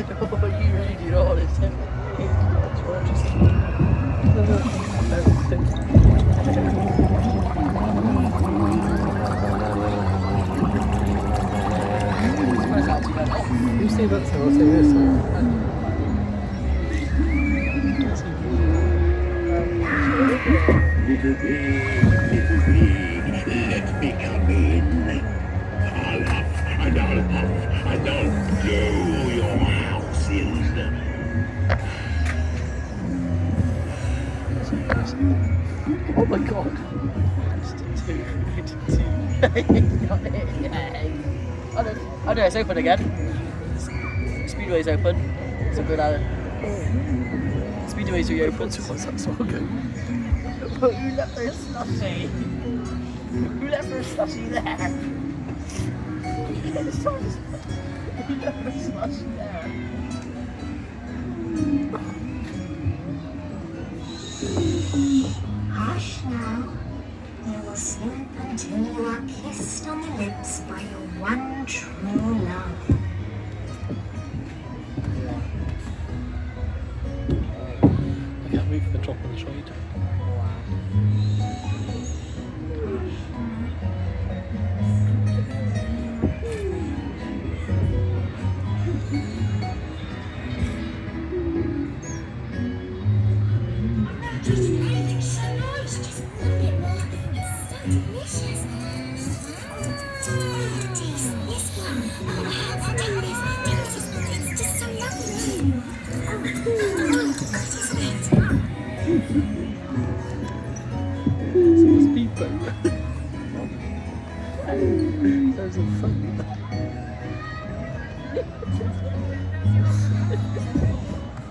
You really do not want to tell You say that, so I'll say this. Little pig, let me come in. I'll huff and I'll puff and I'll blow your house in. Oh my god. Oh no, it's open again. Speedway's open. It's a good Speedway's reopened. What's that song again? Who left their slushy? Who left their slushy there? Who left their slushy there? Hush now. You will sleep until you are kissed on the lips by your one true love. I can't wait for the drop on the shade. There's a fun.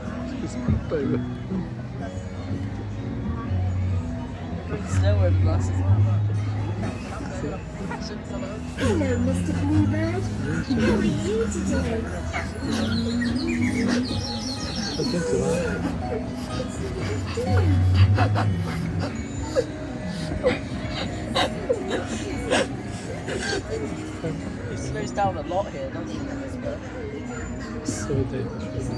It's a speedboat. Slower than us. Hello, Mr. Bluebird. How are you today? I think so. It slows down a lot here, doesn't it? This bit? So dangerous.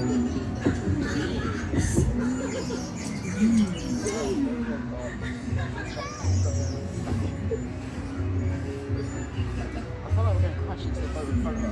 I feel like we're going to crash into the boat in front of us.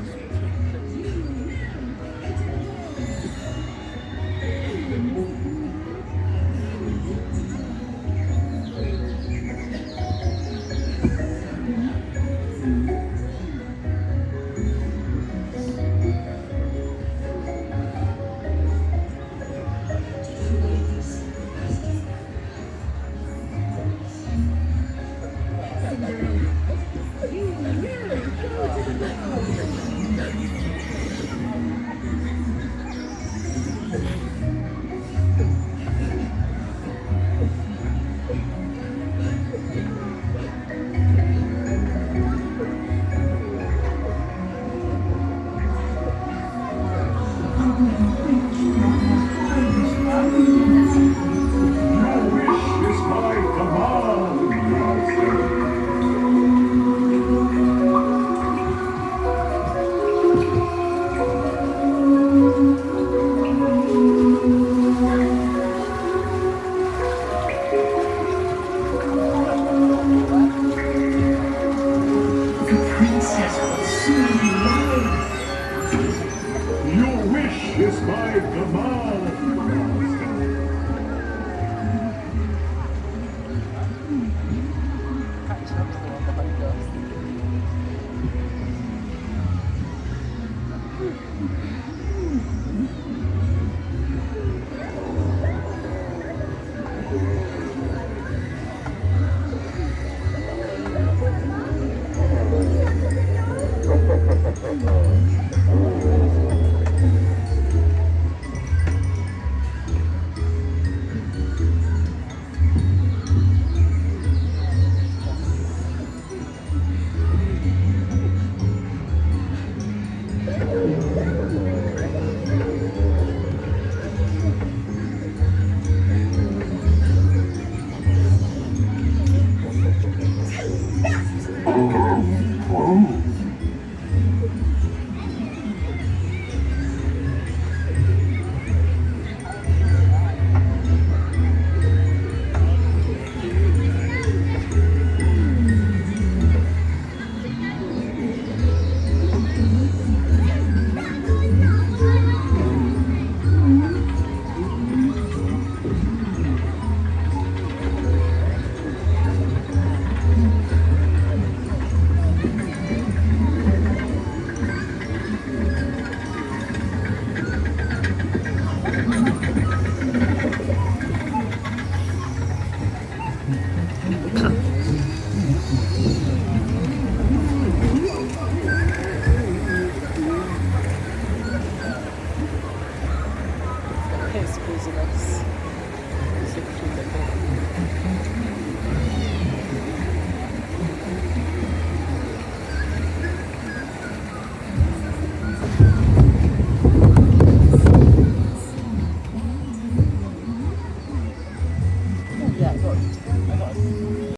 6 to take off.